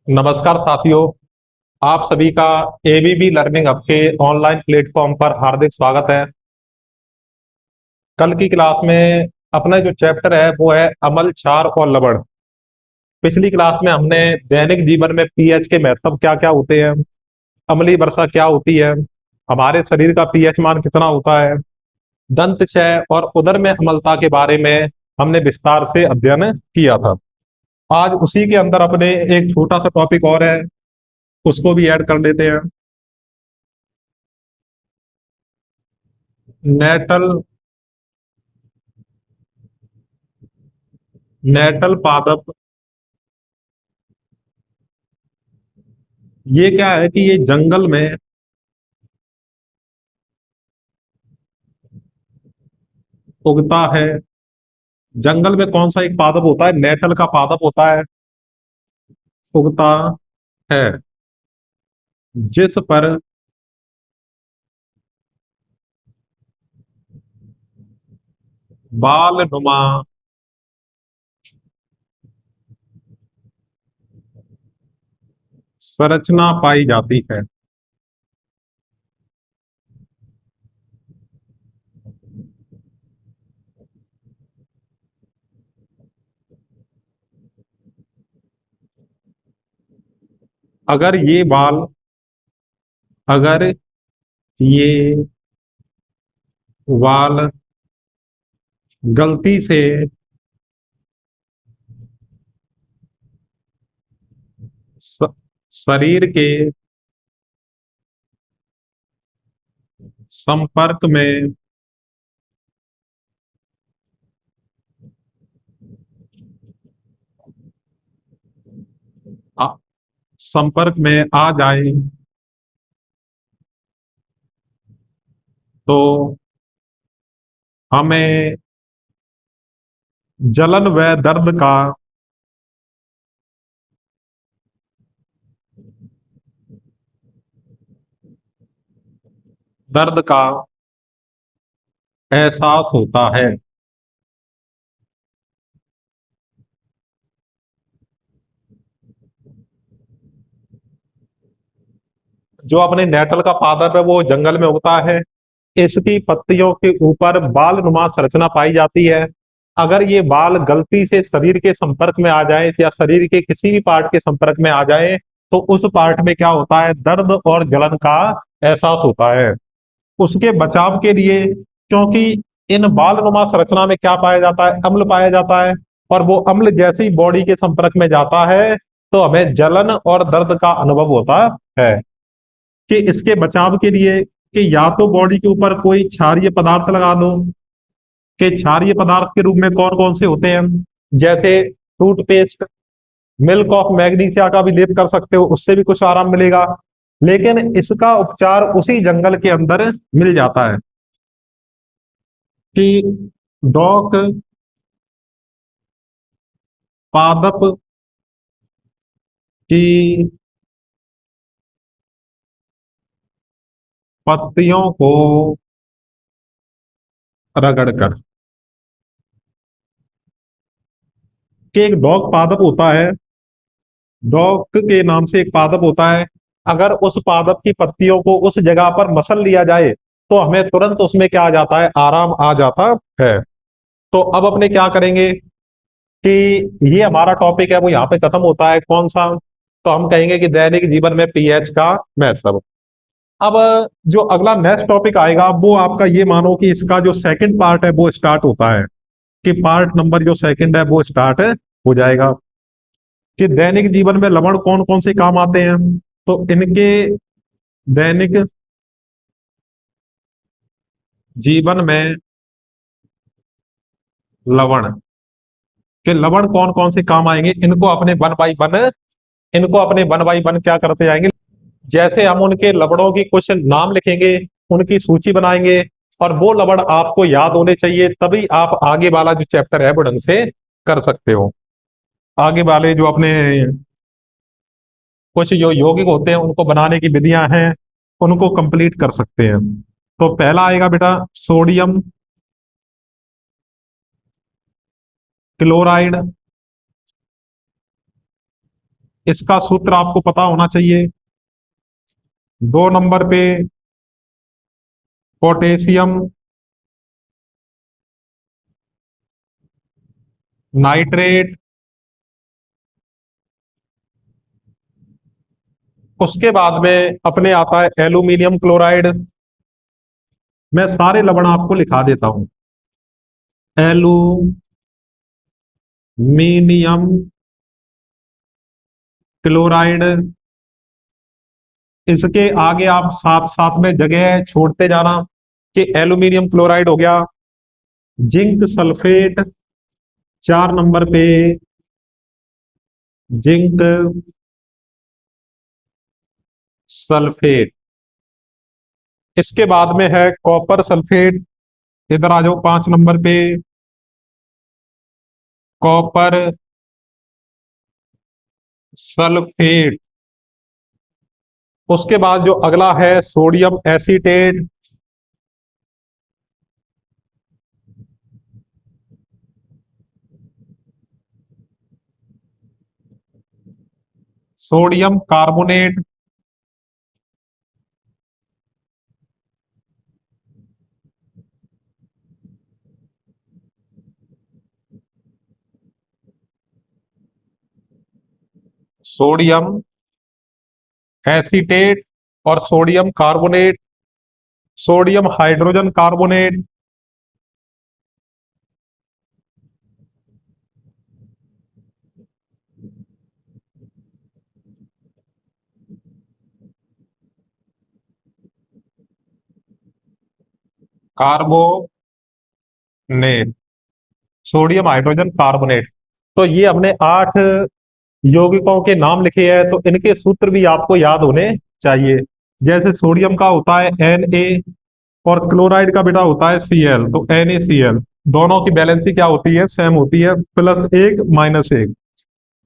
नमस्कार साथियों। आप सभी का एबीबी लर्निंग हब के ऑनलाइन प्लेटफॉर्म पर हार्दिक स्वागत है। कल की क्लास में अपना जो चैप्टर है वो है अम्ल, क्षार और लवण। पिछली क्लास में हमने दैनिक जीवन में पीएच के महत्व क्या क्या होते हैं, अम्लीय वर्षा क्या होती है, हमारे शरीर का पीएच मान कितना होता है, दंत क्षय और उदर में अम्लता के बारे में हमने विस्तार से अध्ययन किया था। आज उसी के अंदर अपने एक छोटा सा टॉपिक और है, उसको भी ऐड कर लेते हैं। नेटल नेटल पादप। ये क्या है कि ये जंगल में उगता है। जंगल में कौन सा एक पादप होता है? नेटल का पादप होता है, उगता है, जिस पर बाल नुमा संरचना पाई जाती है। अगर ये बाल अगर ये बाल गलती से स, शरीर के संपर्क में आ, संपर्क में आ जाए तो हमें जलन व दर्द का एहसास होता है। जो अपने नेटल का पादप है वो जंगल में उगता है। इसकी पत्तियों के ऊपर बाल नुमा संरचना पाई जाती है। अगर ये बाल गलती से शरीर के संपर्क में आ जाए या शरीर के किसी भी पार्ट के संपर्क में आ जाए तो उस पार्ट में क्या होता है? दर्द और जलन का एहसास होता है। उसके बचाव के लिए, क्योंकि इन बाल नुमा संरचना में क्या पाया जाता है? अम्ल पाया जाता है। और वो अम्ल जैसे ही बॉडी के संपर्क में जाता है तो हमें जलन और दर्द का अनुभव होता है। कि इसके बचाव के लिए कि या तो बॉडी के ऊपर कोई क्षारीय पदार्थ लगा दो। कि क्षारीय पदार्थ के रूप में कौन कौन से होते हैं? जैसे टूथपेस्ट, मिल्क ऑफ मैग्नीशिया का भी लेप कर सकते हो, उससे भी कुछ आराम मिलेगा। लेकिन इसका उपचार उसी जंगल के अंदर मिल जाता है। कि डॉक पादप की पत्तियों को रगड़कर, कि एक डॉक पादप होता है, डॉक के नाम से एक पादप होता है। अगर उस पादप की पत्तियों को उस जगह पर मसल लिया जाए तो हमें तुरंत उसमें क्या आ जाता है? आराम आ जाता है। तो अब अपने क्या करेंगे कि ये हमारा टॉपिक है वो यहाँ पे खत्म होता है। कौन सा? तो हम कहेंगे कि दैनिक जीवन में पीएच का महत्व। अब जो अगला नेक्स्ट टॉपिक आएगा वो आपका, ये मानो कि इसका जो सेकंड पार्ट है वो स्टार्ट होता है। कि पार्ट नंबर जो सेकंड है वो स्टार्ट हो जाएगा। कि दैनिक जीवन में लवण कौन कौन से काम आते हैं। तो इनके दैनिक जीवन में लवण के लवण कौन कौन से काम आएंगे, इनको अपने वन बाई वन क्या करते जाएंगे। जैसे हम उनके लवणों की कुछ नाम लिखेंगे, उनकी सूची बनाएंगे, और वो लवण आपको याद होने चाहिए, तभी आप आगे वाला जो चैप्टर है वो ढंग से कर सकते हो। आगे वाले जो अपने कुछ जो यौगिक होते हैं उनको बनाने की विधियां हैं, उनको कंप्लीट कर सकते हैं। तो पहला आएगा बेटा सोडियम क्लोराइड। इसका सूत्र आपको पता होना चाहिए। 2 नंबर पे पोटेशियम नाइट्रेट, उसके बाद में अपने आता है एल्यूमिनियम क्लोराइड। मैं सारे लवण आपको लिखा देता हूं। एल्यूमिनियम क्लोराइड, इसके आगे आप साथ साथ में जगह छोड़ते जाना कि एल्यूमिनियम क्लोराइड हो गया। जिंक सल्फेट 4 नंबर पे, जिंक सल्फेट। इसके बाद में है कॉपर सल्फेट, इधर आ जाओ 5 नंबर पे, कॉपर सल्फेट। उसके बाद जो अगला है sodium acetate, sodium carbonate, sodium acetate और sodium carbonate, sodium hydrogen carbonate, carbonate, sodium hydrogen carbonate. तो ये हमने 8 यौगिकों के नाम लिखे हैं, तो इनके सूत्र भी आपको याद होने चाहिए। जैसे सोडियम का होता है Na और क्लोराइड का बेटा होता है Cl, तो NaCl। दोनों की बैलेंसी क्या होती है, सेम होती है, +1 -1।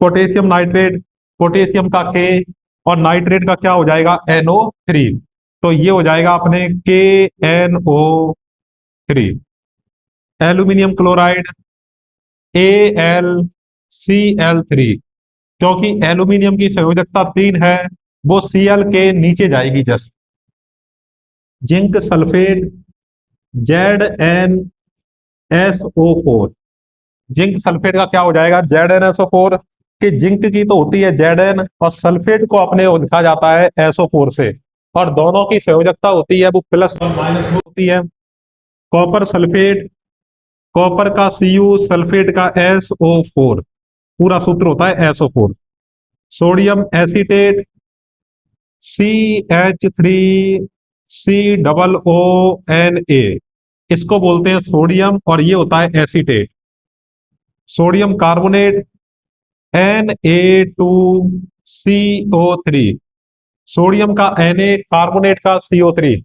पोटेशियम नाइट्रेट, पोटेशियम का K और नाइट्रेट का क्या हो जाएगा, NO3। तो ये हो जाएगा अपने KNO3। एल्यूमिनियम क्लोराइड AlCl3, क्योंकि एल्यूमिनियम की संयोजकता 3 है, वो Cl के नीचे जाएगी just. Zinc sulphate ZnSO4, zinc sulphate का क्या हो जाएगा, ZnSO4। कि जिंक की तो होती है Zn और सल्फेट को अपने लिखा जाता है SO4 से, और दोनों की संयोजकता होती है वो प्लस और माइनस होती है। कॉपर सल्फेट, कॉपर का Cu, सल्फेट का SO4, पूरा सूत्र होता है SO4। सोडियम एसीटेट CH3COO, इसको बोलते हैं सोडियम और ये होता है acetate. Sodium carbonate Na2CO3, sodium का Na, कार्बोनेट का CO3।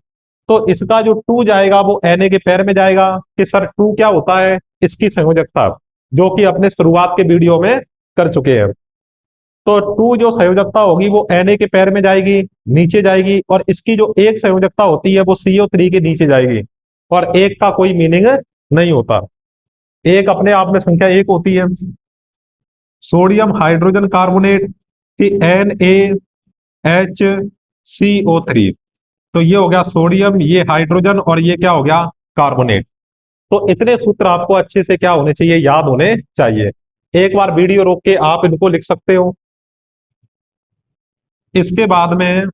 तो इसका जो 2 जाएगा वो Na के पैर में जाएगा कि सर 2 क्या होता है, इसकी संयोजकता, जो कि अपने शुरुआत के वीडियो में कर चुके हैं। तो 2 जो संयोजकता होगी वो Na के पैर में जाएगी, नीचे जाएगी, और इसकी जो एक संयोजकता होती है वो CO3 के नीचे जाएगी। और एक का कोई मीनिंग नहीं होता, एक अपने आप में संख्या एक होती है। सोडियम हाइड्रोजन कार्बोनेट की NaHCO3, तो ये हो गया सोडियम, ये हाइड्रोजन, और ये क्या हो गया, कार्बोनेट। तो इतने सूत्र आपको अच्छे से क्या होने चाहिए, याद होने चाहिए। एक बार वीडियो रोक के आप इनको लिख सकते हो। इसके बाद में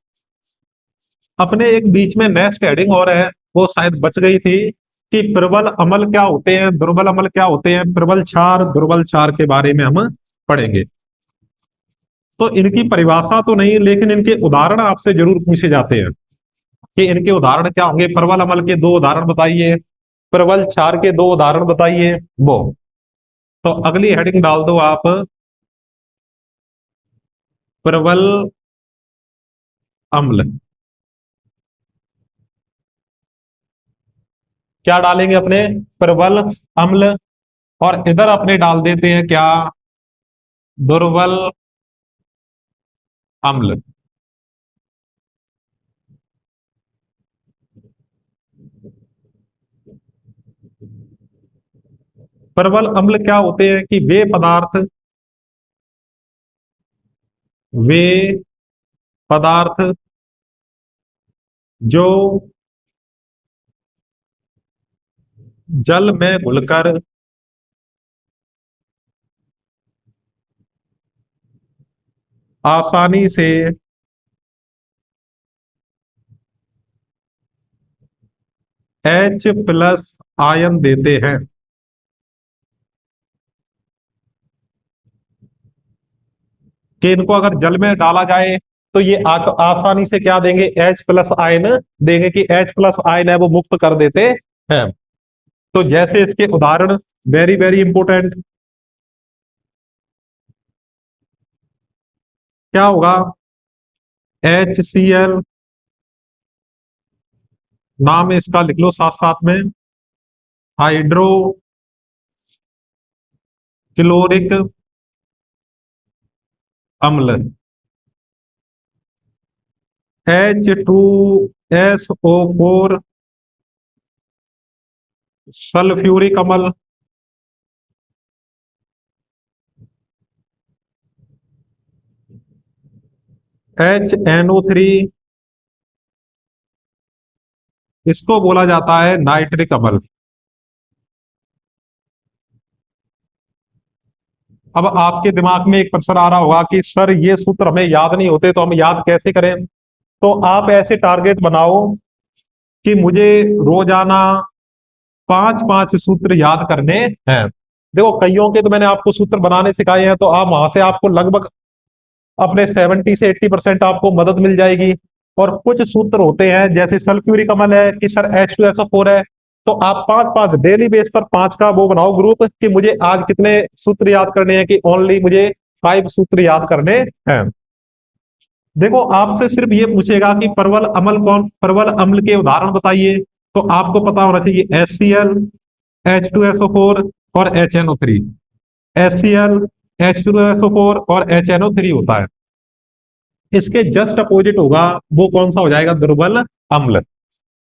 अपने एक बीच में नेक्स्ट हेडिंग और है, वो शायद बच गई थी, कि प्रबल अम्ल क्या होते हैं, दुर्बल अम्ल क्या होते हैं, प्रबल क्षार दुर्बल क्षार के बारे में हम पढ़ेंगे। तो इनकी परिभाषा तो नहीं, लेकिन इनके उदाहरण आपसे जरूर पूछे जाते हैं कि इनके उदाहरण क्या होंगे। प्रबल अम्ल के 2 उदाहरण बताइए, प्रबल क्षार के 2 उदाहरण बताइए वो। तो अगली हेडिंग डाल दो आप, प्रबल अम्ल। क्या डालेंगे अपने, प्रबल अम्ल। और इधर अपने डाल देते हैं क्या, दुर्बल अम्ल। प्रबल अम्ल क्या होते हैं कि वे पदार्थ वे पदार्थ जो जल में घुलकर आसानी से H+ आयन देते हैं। कि इनको अगर जल में डाला जाए तो ये आसानी से क्या देंगे, H+ आयन देंगे, कि H+ आयन है वो मुक्त कर देते हैं। तो जैसे इसके उदाहरण, वेरी वेरी इंपोर्टेंट, क्या होगा, HCl, नाम इसका लिख लो साथ साथ में, हाइड्रो क्लोरिक अम्ल, H2SO4 सल्फ्यूरिक अम्ल, HNO3, इसको बोला जाता है नाइट्रिक अम्ल। अब आपके दिमाग में एक प्रश्न आ रहा होगा कि सर ये सूत्र हमें याद नहीं होते तो हम याद कैसे करें। तो आप ऐसे टारगेट बनाओ कि मुझे रोजाना 5-5 सूत्र याद करने हैं। देखो कईयों के तो मैंने आपको सूत्र बनाने सिखाए हैं, तो आप वहां से आपको लगभग अपने 70 से 80% आपको मदद मिल जाएगी। और कुछ सूत्र होते हैं जैसे सल्फ्यूरिक अम्ल है कि सर H2SO4 है, तो आप 5-5 डेली बेस पर 5 का वो बनाओ ग्रुप कि मुझे आज कितने सूत्र याद करने हैं, कि ओनली मुझे 5 सूत्र याद करने हैं। देखो आपसे सिर्फ ये पूछेगा कि परवल अम्ल कौन, परवल अम्ल के उदाहरण बताइए, तो आपको पता होना चाहिए HCl, H2SO4 और HNO3। HCl, H2SO4 और HNO3 होता है। इसके जस्ट अपोजिट होगा, वो कौन सा हो जाएगा, दुर्बल अम्ल।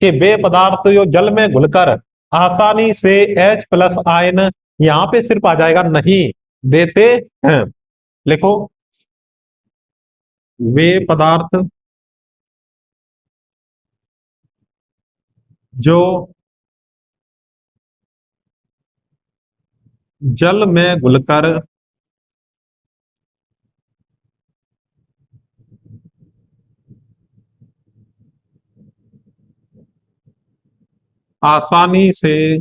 के वे पदार्थ जो जल में घुलकर आसानी से H+ आयन, यहां पे सिर्फ आ जाएगा नहीं देते हैं। लिखो, वे पदार्थ जो जल में घुलकर आसानी से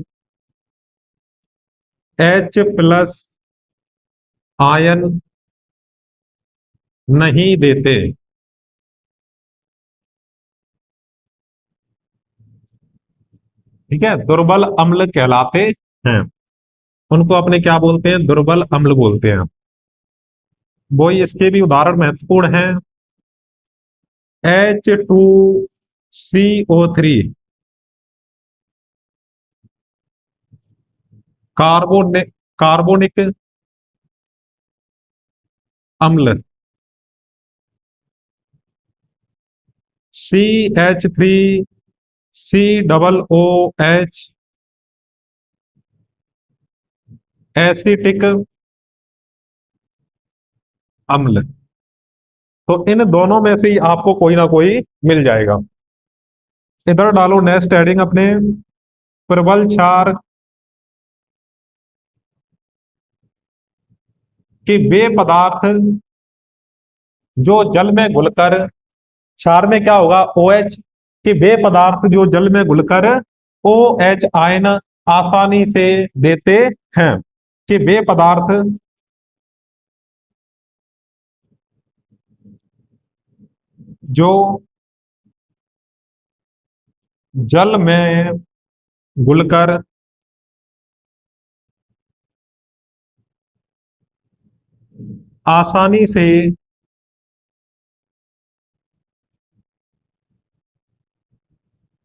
H+ आयन नहीं देते। ठीक है, दुर्बल अम्ल कहलाते हैं। उनको अपने क्या बोलते हैं, दुर्बल अम्ल बोलते हैं। वो इसके भी उदाहरण महत्वपूर्ण हैं। H2CO3 कार्बोनिक अम्ल, CH3COOH एसिटिक अम्ल। तो इन दोनों में से ही आपको कोई ना कोई मिल जाएगा। इधर डालो नेक्स्ट हेडिंग अपने, प्रबल क्षार कि वे पदार्थ जो जल में घुलकर, क्षार में क्या होगा, OH, कि वे पदार्थ जो जल में घुलकर OH आयन आसानी से देते हैं। कि वे पदार्थ जो जल में घुलकर आसानी से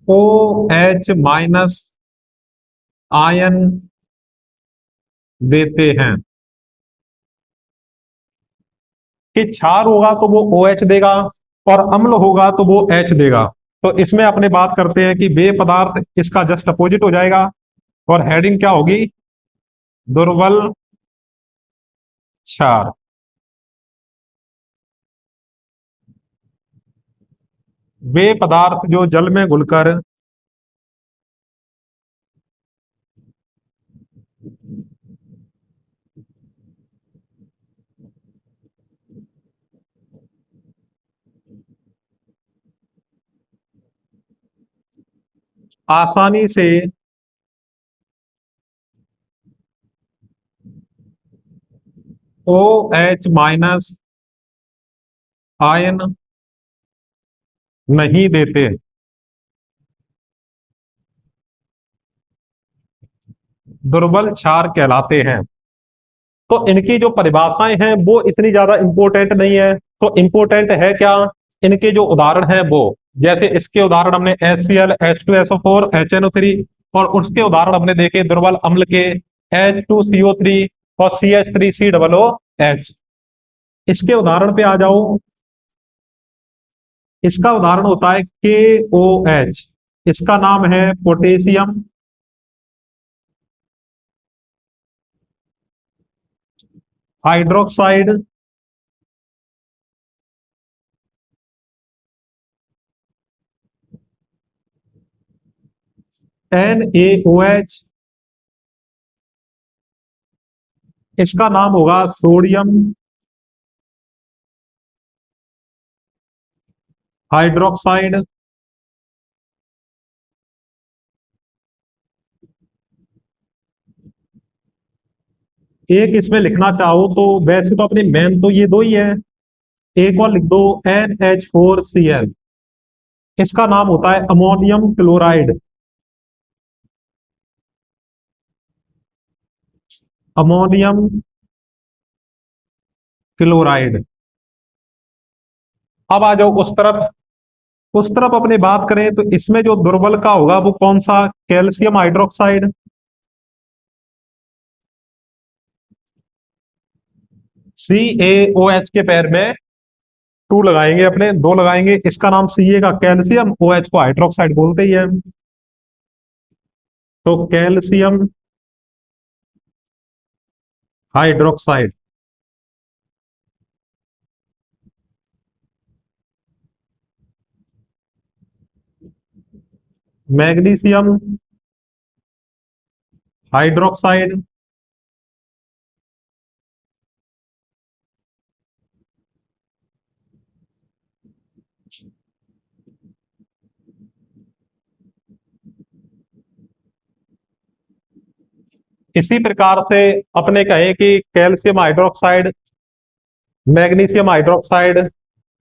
OH- आयन देते हैं। कि क्षार होगा तो वो OH देगा, और अम्ल होगा तो वो H देगा। तो इसमें अपने बात करते हैं कि वे पदार्थ, इसका जस्ट अपोजिट हो जाएगा। और हेडिंग क्या होगी, दुर्बल क्षार। वे पदार्थ जो जल में घुलकर आसानी से OH- आयन नहीं देते, दुर्बल क्षार कहलाते हैं। तो इनकी जो परिभाषाएं हैं वो इतनी ज्यादा इंपॉर्टेंट नहीं है। तो इंपॉर्टेंट है क्या, इनके जो उदाहरण हैं वो, जैसे इसके उदाहरण हमने HCl, H2SO4, HNO3, और उसके उदाहरण हमने देखे दुर्बल अम्ल के H2CO3 और CH3COOH। इसके उदाहरण पे आ जाओ। इसका उदाहरण होता है KOH। इसका नाम है पोटेशियम हाइड्रोक्साइड। NaOH। इसका नाम होगा सोडियम हाइड्रोक्साइड। एक इसमें लिखना चाहो तो वैसे तो अपने मेन तो ये दो ही है, एक और लिख दो NH4Cl। इसका नाम होता है अमोनियम क्लोराइड। Ammonium chloride. अब आ जाओ उस तरफ। उस तरफ अपनी बात करें तो इसमें जो दुर्बल का होगा वो कौन सा, कैल्शियम हाइड्रोक्साइड। CaOH के पैर में टू लगाएंगे, अपने दो लगाएंगे, इसका नाम Ca का कैल्शियम, OH को हाइड्रोक्साइड बोलते ही है। तो कैल्शियम हाइड्रोक्साइड। Magnesium hydroxide. इसी प्रकार से अपने कहें कि कैल्शियम हाइड्रोक्साइड, मैग्नीशियम हाइड्रोक्साइड,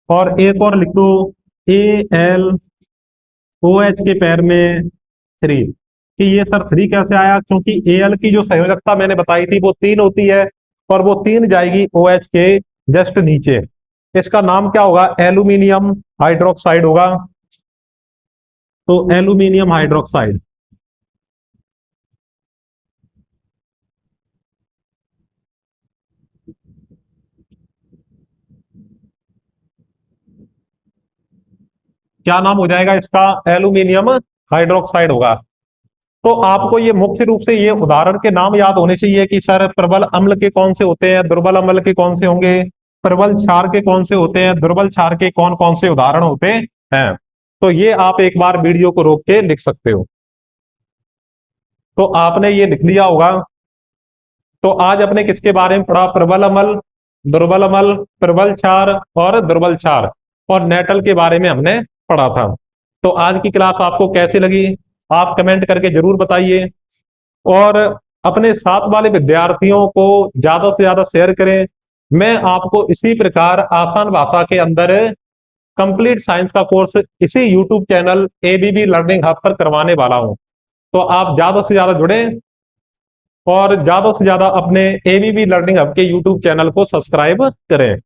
और एक और लिख दो AlOH के पैर में थ्री। कि ये सर थ्री कैसे आया, क्योंकि Al की जो संयोजकता मैंने बताई थी वो तीन होती है, और वो तीन जाएगी OH के जस्ट नीचे। इसका नाम क्या होगा, एल्यूमिनियम हाइड्रोक्साइड होगा। तो एल्यूमिनियम हाइड्रोक्साइड। क्या नाम हो जाएगा इसका, एल्यूमिनियम हाइड्रोक्साइड होगा। तो आपको ये मुख्य रूप से ये उदाहरण के नाम याद होने चाहिए कि सर प्रबल अम्ल के कौन से होते हैं, दुर्बल अम्ल के कौन से होंगे, प्रबल क्षार के कौन से होते हैं, दुर्बल क्षार के कौन कौन से उदाहरण होते हैं। तो ये आप एक बार वीडियो को रोक के लिख सकते हो। तो आपने ये लिख लिया होगा। तो आज अपने किसके बारे में पढ़ा, प्रबल अम्ल, दुर्बल अम्ल, प्रबल क्षार और दुर्बल क्षार, और नेटल के बारे में हमने पढ़ा था। तो आज की क्लास आपको कैसी लगी, आप कमेंट करके जरूर बताइए, और अपने साथ वाले विद्यार्थियों को ज्यादा से ज्यादा शेयर करें। मैं आपको इसी प्रकार आसान भाषा के अंदर कंप्लीट साइंस का कोर्स इसी YouTube channel ABB learning hub पर करवाने वाला हूं। तो आप ज्यादा से ज्यादा जुड़े, और ज्यादा से ज्यादा अपने एबीबी लर्निंग हब के यूट्यूब चैनल को सब्सक्राइब करें।